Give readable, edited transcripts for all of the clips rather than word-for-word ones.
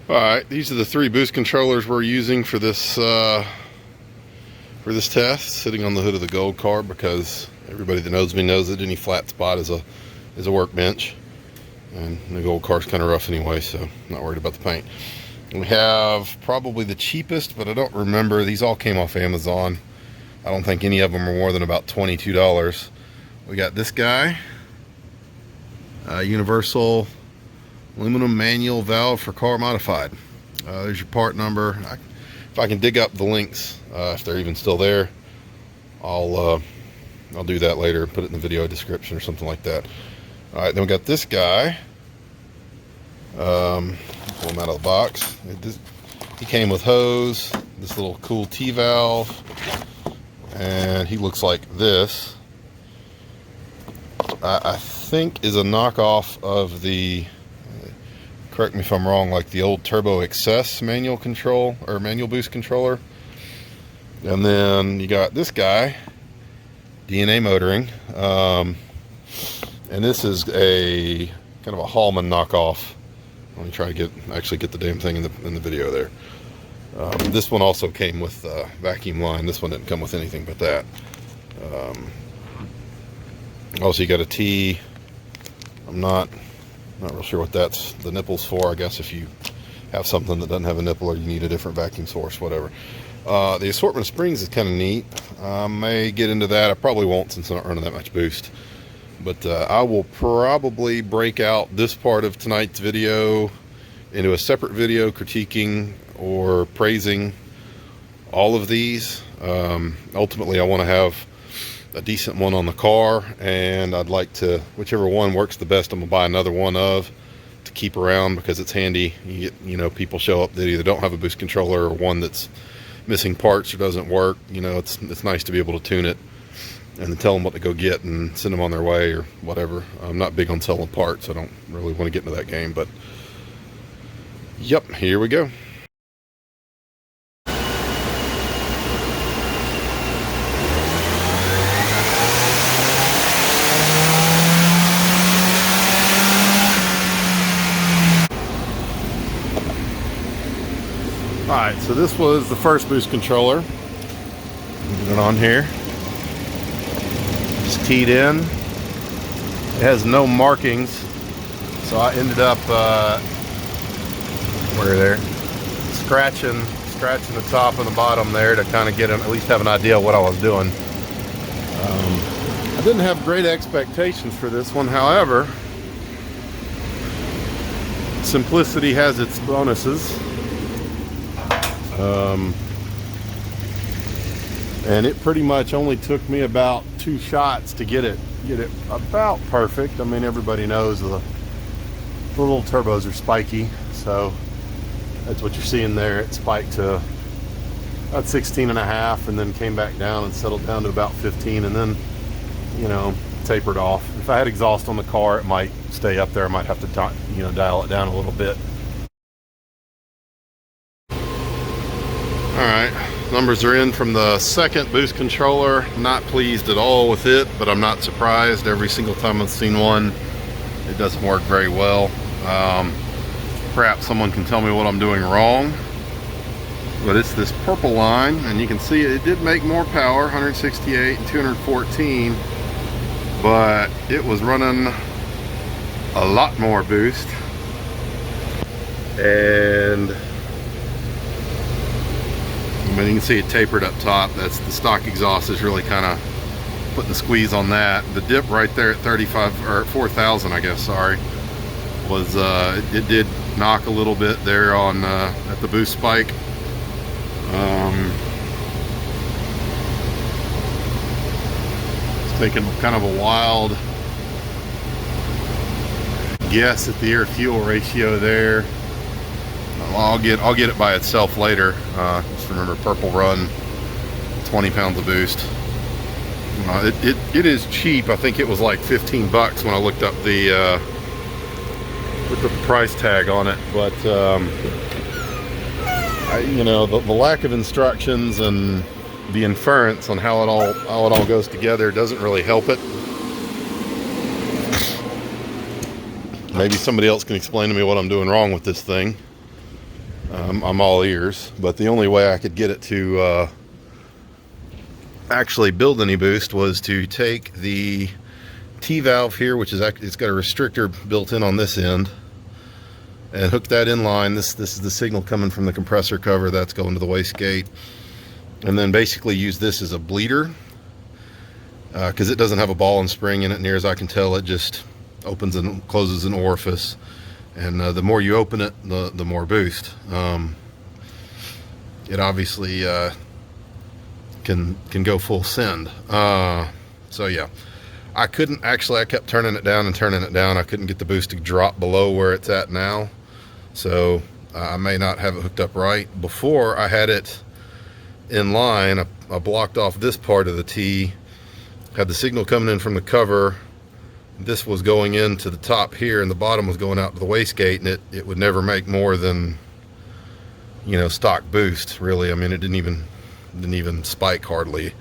Alright, these are the 3 boost controllers we're using for this test, sitting on the hood of the Gold car, because everybody that knows me knows that any flat spot is a workbench, and the Gold car's kind of rough anyway, so I'm not worried about the paint. We have probably the cheapest, but I don't remember. These all came off Amazon. I don't think any of them are more than about $22. We got this guy, universal aluminum manual valve for car modified. There's your part number. If I can dig up the links, if they're even still there, I'll do that later, put it in the video description or something like that. All right, then we got this guy. Pull him out of the box. He came with hose, this little cool T-valve, and he looks like this. I think is a knockoff of the, correct me if I'm wrong, like the old Turbo Excess manual control or manual boost controller. And then you got this guy, DNA motoring, and this is a kind of a Hallman knockoff. Let me try to actually get the damn thing in the video there. This one also came with vacuum line. This one didn't come with anything but that. Also, you got a T. I'm not real sure what that's the nipples for. I guess if you have something that doesn't have a nipple, or you need a different vacuum source, whatever. The assortment of springs is kind of neat. I may get into that. I probably won't, since I'm not running that much boost. But I will probably break out this part of tonight's video into a separate video critiquing or praising all of these. Ultimately, I want to have a decent one on the car, and I'd like to, whichever one works the best, I'm gonna buy another one of to keep around, because it's handy. You get, people show up that either don't have a boost controller, or one that's missing parts or doesn't work. It's nice to be able to tune it and then tell them what to go get and send them on their way or whatever. I'm not big on selling parts. I don't really want to get into that game, but yep, here we go. Alright, so this was the first boost controller. Put it on here. Just keyed in. It has no markings, so I ended up scratching the top and the bottom there to kind of get at least have an idea of what I was doing. I didn't have great expectations for this one, however, simplicity has its bonuses. And it pretty much only took me about 2 shots to get it about perfect. I mean, everybody knows the little turbos are spiky, so that's what you're seeing there. It spiked to about 16.5, and then came back down and settled down to about 15, and then tapered off. If I had exhaust on the car, it might stay up there. I might have to dial it down a little bit. Alright, numbers are in from the second boost controller. Not pleased at all with it, but I'm not surprised. Every single time I've seen one, it doesn't work very well. Perhaps someone can tell me what I'm doing wrong. But it's this purple line, and you can see it did make more power, 168 and 214, but it was running a lot more boost. And I mean, you can see it tapered up top. That's the stock exhaust is really kind of putting the squeeze on that. The dip right there at 35 or 4,000, I guess. Sorry, was it did knock a little bit there on at the boost spike. It's taking kind of a wild guess at the air fuel ratio there. I'll get it by itself later. Just remember, purple run 20 pounds of boost. It is cheap. I think it was like 15 bucks when I looked up the price tag on it. But the lack of instructions and the inference on how it all goes together doesn't really help it. Maybe somebody else can explain to me what I'm doing wrong with this thing. I'm all ears, but the only way I could get it to actually build any boost was to take the T-valve here, which is actually, it's got a restrictor built in on this end, and hook that in line. This is the signal coming from the compressor cover that's going to the wastegate, and then basically use this as a bleeder, because it doesn't have a ball and spring in it. Near as I can tell, it just opens and closes an orifice, and the more you open it, the more boost. It obviously can go full send. So yeah, I couldn't actually, I kept turning it down and turning it down. I couldn't get the boost to drop below where it's at now, so I may not have it hooked up right. Before I had it in line, I blocked off this part of the T, had the signal coming in from the cover. This was going into the top here, and the bottom was going out to the wastegate, and it would never make more than, you know, stock boost, really. I mean, it didn't even spike hardly.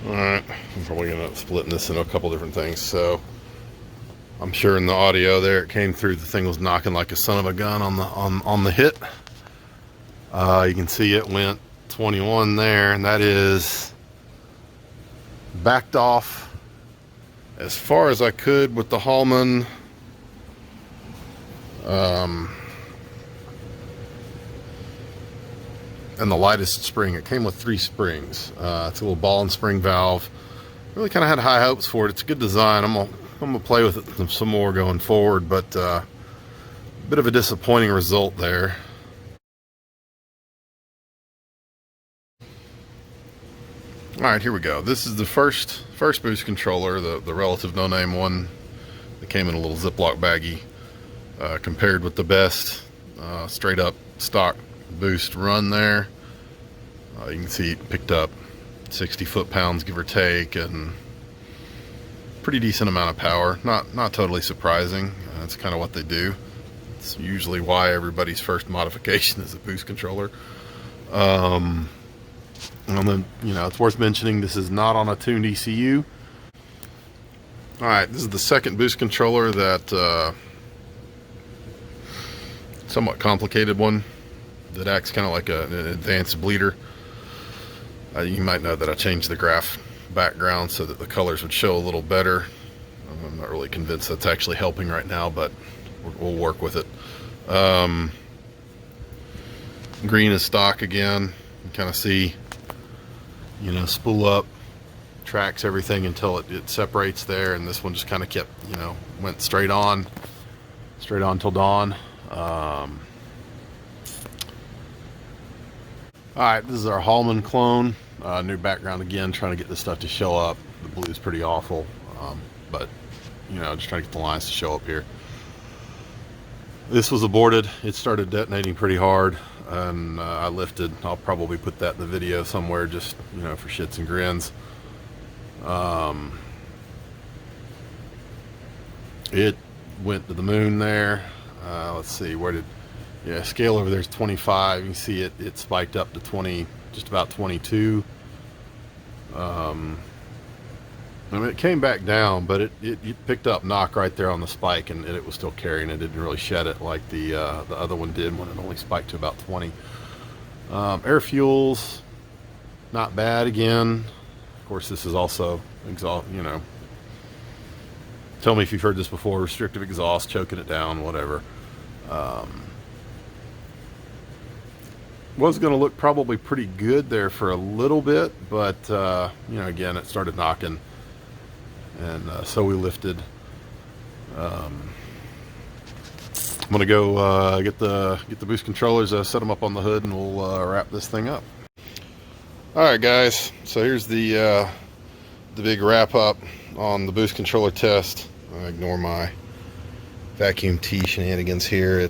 Alright, I'm probably going to end up splitting this into a couple different things. So I'm sure in the audio there it came through, the thing was knocking like a son of a gun on the hit. You can see it went 21 there, and that is backed off as far as I could with the Hallman. And the lightest spring. It came with 3 springs. It's a little ball and spring valve. Really kind of had high hopes for it. It's a good design. I'm gonna play with it some more going forward, but a bit of a disappointing result there. All right, here we go. This is the first boost controller, the relative no-name one that came in a little Ziploc baggie, compared with the best straight up stock boost run there. You can see it picked up 60 foot-pounds give or take, and pretty decent amount of power. Not totally surprising. That's kind of what they do. It's usually why everybody's first modification is a boost controller. And then, you know, it's worth mentioning this is not on a tuned ECU. All right, this is the second boost controller, that somewhat complicated one that acts kind of like an advanced bleeder. You might know that I changed the graph background so that the colors would show a little better. I'm not really convinced that's actually helping right now, but we'll work with it. Green is stock again. You kind of see, you know, spool up, tracks everything until it separates there, and this one just kind of kept, you know, went straight on till dawn. Alright, this is our Hallman clone. New background again, trying to get this stuff to show up. The blue is pretty awful, but, you know, just trying to get the lines to show up here. This was aborted. It started detonating pretty hard, and I lifted. I'll probably put that in the video somewhere, just, you know, for shits and grins. It went to the moon there. Let's see, where did... Yeah, scale over there is 25. You can see it spiked up to 20, just about 22. I mean, it came back down, but it picked up knock right there on the spike, and it was still carrying it. It didn't really shed it like the other one did when it only spiked to about 20. Air fuels, not bad again. Of course, this is also exhaust, you know, Tell me if you've heard this before. Restrictive exhaust, choking it down, whatever. Was going to look probably pretty good there for a little bit, but you know, again, it started knocking, and so we lifted. I'm gonna go get the boost controllers, set them up on the hood, and we'll wrap this thing up. All right, guys. So here's the big wrap up on the boost controller test. I ignore my vacuum tee shenanigans here.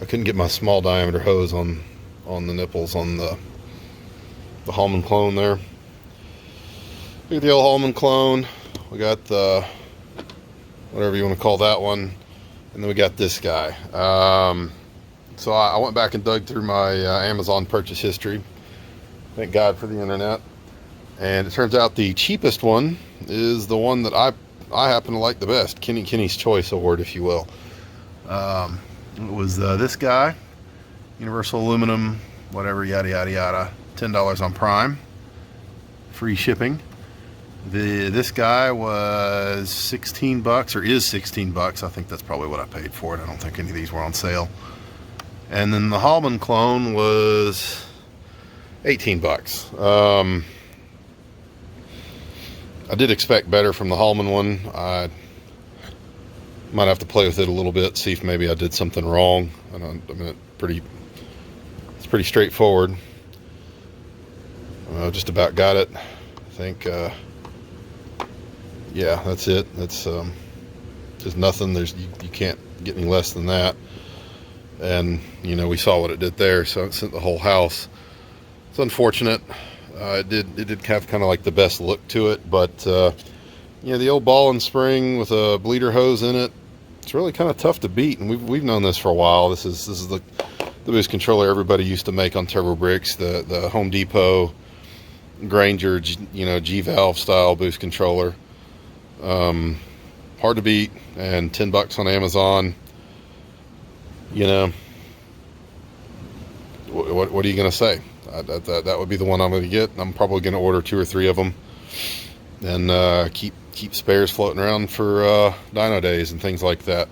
I couldn't get my small diameter hose on the nipples on the Hallman clone there. Look at the old Hallman clone. We got the, whatever you want to call that one, and then we got this guy. So I went back and dug through my Amazon purchase history. Thank God for the internet. And it turns out the cheapest one is the one that I happen to like the best. Kenny's Choice Award, if you will. It was this guy, Universal Aluminum, whatever, yada yada yada. $10 on Prime, free shipping. This guy was 16 bucks, or is 16 bucks. I think that's probably what I paid for it. I don't think any of these were on sale. And then the Hallman clone was 18 bucks. I did expect better from the Hallman one. I might have to play with it a little bit, see if maybe I did something wrong. I mean, it's pretty straightforward. Just about got it. I think, yeah, that's it. That's there's nothing. You can't get any less than that. And you know, we saw what it did there, so it sent the whole house. It's unfortunate. It did have kind of like the best look to it, but you know, the old ball and spring with a bleeder hose in it, it's really kind of tough to beat. And we've known this for a while. This is the boost controller everybody used to make on turbo bricks, the Home Depot Granger, you know, G-valve style boost controller. Hard to beat, and 10 bucks on Amazon. You know, what are you gonna say? That would be the one I'm gonna get. I'm probably gonna order 2 or 3 of them, and keep spares floating around for dyno days and things like that.